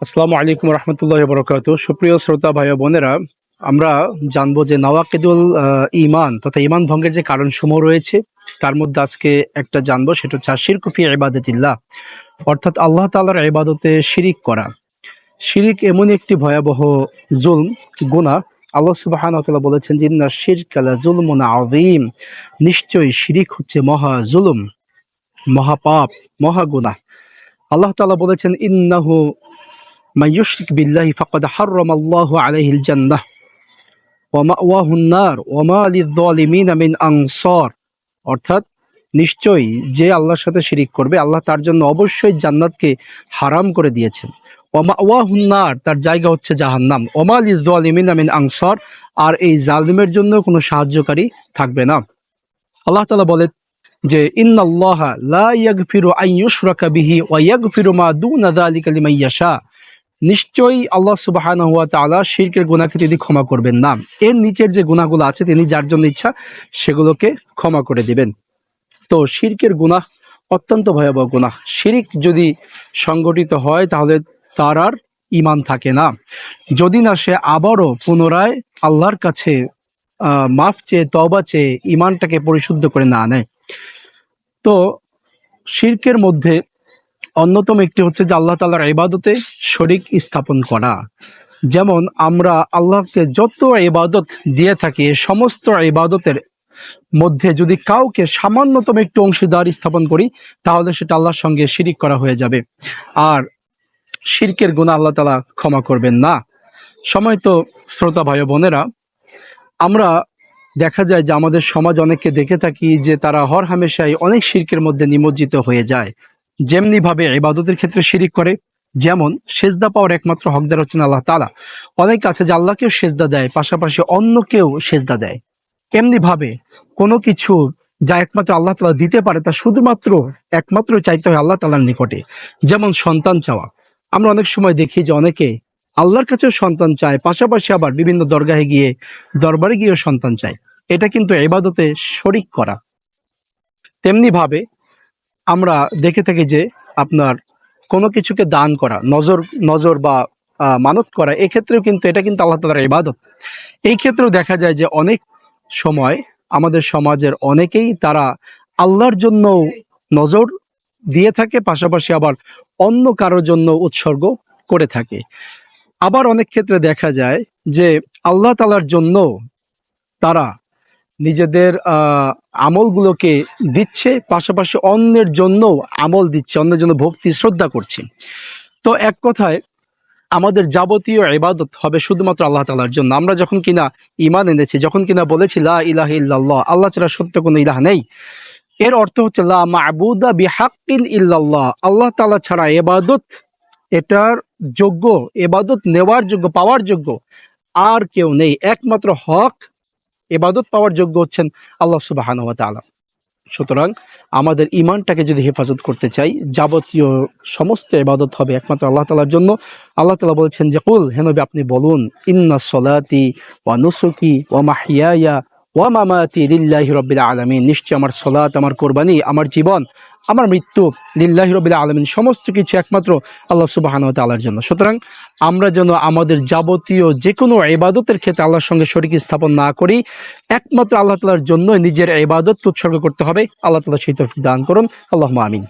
আসসালামু আলাইকুম রহমতুল্লাহ বরকাত। সুপ্রিয় শ্রোতা ভাই ও বোনেরা, আমরা জানবো যে নওয়াকিদুল ঈমান তথা ঈমান ভঙ্গের যে কারণসমূহ রয়েছে তার মধ্যে আজকে একটা জানবো, সেটা হচ্ছে শিরকু ফি ইবাদাতিল্লাহ, অর্থাৎ আল্লাহ তাআলার ইবাদতে শিরিক করা। শিরিক এমন একটি ভয়াবহ জুলম, গুনাহ। আল্লাহ সুবহানাহু ওয়া তাআলা বলেছেন যে ইন্না শিরকা লাযুলমুন আযীম, নিশ্চয়ই শিরিক হচ্ছে মহা জুলুম, মহাপাপ, মহা গুনাহ। আল্লাহ তাআলা বলেছেন ইন্নাহু মান ইউশরিক বিল্লাহি ফাকাদ হাররামাল্লাহু আলাইহিল জান্নাহ ওয়া মাওয়াহুন নার ওয়া মা লিয-যালিমিনা মিন আনসার, অর্থাৎ নিশ্চয়ই যে আল্লাহর সাথে শিরিক করবে আল্লাহ তার জন্য অবশ্যই জান্নাতকে হারাম করে দিয়েছেন। ওয়া মাওয়াহুন নার, তার জায়গা হচ্ছে জাহান্নাম। ওয়া মা লিয-যালিমিনা মিন আনসার, আর এই জালিমের জন্য কোনো সাহায্যকারী থাকবে না। আল্লাহ তাআলা বলেন যে ইন্নাল্লাহা লা ইয়াগফিরু আন ইউশরাকা বিহি ওয়া ইয়াগফিরু মা দুনা যালিকা লিমান ইয়াশা, নিশ্চয়ই আল্লাহ সুবহানাহু ওয়া তাআলা শিরকের গুনাহকে তিনি ক্ষমা করবেন না। এর নিচের যে গুনাহগুলো আছে তিনি যার জন্য ইচ্ছা সেগুলোকে ক্ষমা করে দিবেন। তো শিরকের গুনাহ অত্যন্ত ভয়াবহ গুনাহ। শিরিক যদি সংগঠিত হয় তাহলে তার আর ঈমান থাকে না, যদি না সে আবারও পুনরায় আল্লাহর কাছে মাফ চেয়ে তওবা চেয়ে ঈমানটাকে পরিশুদ্ধ করে না নেয়। তো শিরকের মধ্যে অন্যতম একটি হচ্ছে যে আল্লাহ তাআলার ইবাদতে শরীক স্থাপন করা। যেমন আমরা আল্লাহকে যত ইবাদত দিয়ে থাকি, সমস্ত ইবাদতের মধ্যে যদি কাউকে সামান্যতম একটু অংশীদার স্থাপন করি তাহলে সেটা আল্লাহর সঙ্গে শিরিক করা হয়ে যাবে, আর শিরকের গুনাহ আল্লাহ তাআলা ক্ষমা করবেন না। সম্মানিত শ্রোতা ভাই ও বোনেরা, আমরা দেখা যায় যে আমাদের সমাজ অনেককে দেখে থাকি যে তারা হরহামেশাই অনেক শিরকের মধ্যে নিমজ্জিত হয়ে যায়। যেমনি ভাবে ইবাদতের ক্ষেত্রে শিরিক করে, যেমন সেজদা পাওয়ার একমাত্র হকদার হচ্ছেন আল্লাহ তাআলা। অনেক আছে যে আল্লাহকেও সেজদা দেয়, পাশাপাশি অন্যকেও সেজদা দেয়। এমনি ভাবে কোনো কিছু যা একমাত্র আল্লাহ তাআলা দিতে পারে তা শুধুমাত্র একমাত্র চাইতে হয় আল্লাহ তাআলার নিকটে। যেমন সন্তান চাওয়া, আমরা অনেক সময় দেখি যে অনেকে আল্লাহর কাছেও সন্তান চায়, পাশাপাশি আবার বিভিন্ন দরবারে গিয়েও সন্তান চায়। এটা কিন্তু ইবাদতে শরীক করা। তেমনি ভাবে আমরা দেখে থাকি যে আপনার কোনো কিছুকে দান করা, নজর বা মানত করা, এক্ষেত্রেও কিন্তু এটা কিন্তু আল্লাহ তাআলার ইবাদত। এই ক্ষেত্রেও দেখা যায় যে অনেক সময় আমাদের সমাজের অনেকেই তারা আল্লাহর জন্য নজর দিয়ে থাকে, পাশাপাশি আবার অন্য কারোর জন্য উৎসর্গ করে থাকে। আবার অনেক ক্ষেত্রে দেখা যায় যে আল্লাহ তাআলার জন্য তারা নিজেদের আমলগুলোকে দিচ্ছে, পাশাপাশি অন্যের জন্য আমল দিচ্ছে, অন্যের জন্য ভক্তি শ্রদ্ধা করছে। তো এক কথায় আমাদের যাবতীয় ইবাদত হবে শুধুমাত্র আল্লাহ তাআলার জন্য। আমরা যখন কিনা ঈমান এনেছি, যখন কিনা বলেছি লা ইলাহা ইল্লাল্লাহ, আল্লাহ ছাড়া সত্য কোনো ইলাহ নেই, এর অর্থ হচ্ছে লা মা'বুদা বিহাক্কিন ইল্লাল্লাহ, আল্লাহ তাআলা ছাড়া ইবাদত, এটার যোগ্য, ইবাদত নেওয়ার যোগ্য, পাওয়ার যোগ্য আর কেউ নেই। একমাত্র হক ইবাদত পাওয়ার যোগ্য হচ্ছেন আল্লাহ সুবহানাহু ওয়া তাআলা। সুতরাং আমাদের ঈমানটাকে যদি হেফাজত করতে চাই, যাবতীয় সমস্ত ইবাদত হবে একমাত্র আল্লাহ তাআলার জন্য। আল্লাহ তাআলা বলেছেন যে কুল, হে নবী আপনি বলুন, ইন্না সলাতি ওয়া নুসুকি ওয়া মাহইয়ায়া ওয়া মামাতি লিল্লাহি রাব্বিল আলামিন, নিশ্চয় আমার সালাত, আমার কুরবানি, আমার জীবন, আমার মৃত্যু লিল্লাহি রাব্বিল আলামিন, সমস্ত কিছু একমাত্র আল্লাহ সুবহানাহু ওয়া তাআলার জন্য। সুতরাং আমরা যেন আমাদের যাবতীয় যে কোনো ইবাদতের ক্ষেত্রে আল্লাহর সঙ্গে শরীক স্থাপন না করি, একমাত্র আল্লাহ তাআলার জন্য নিজের ইবাদত উৎসর্গ করতে হবে। আল্লাহ তাআলা সেই তৌফিক দান করুন। আল্লাহুম্মা আমিন।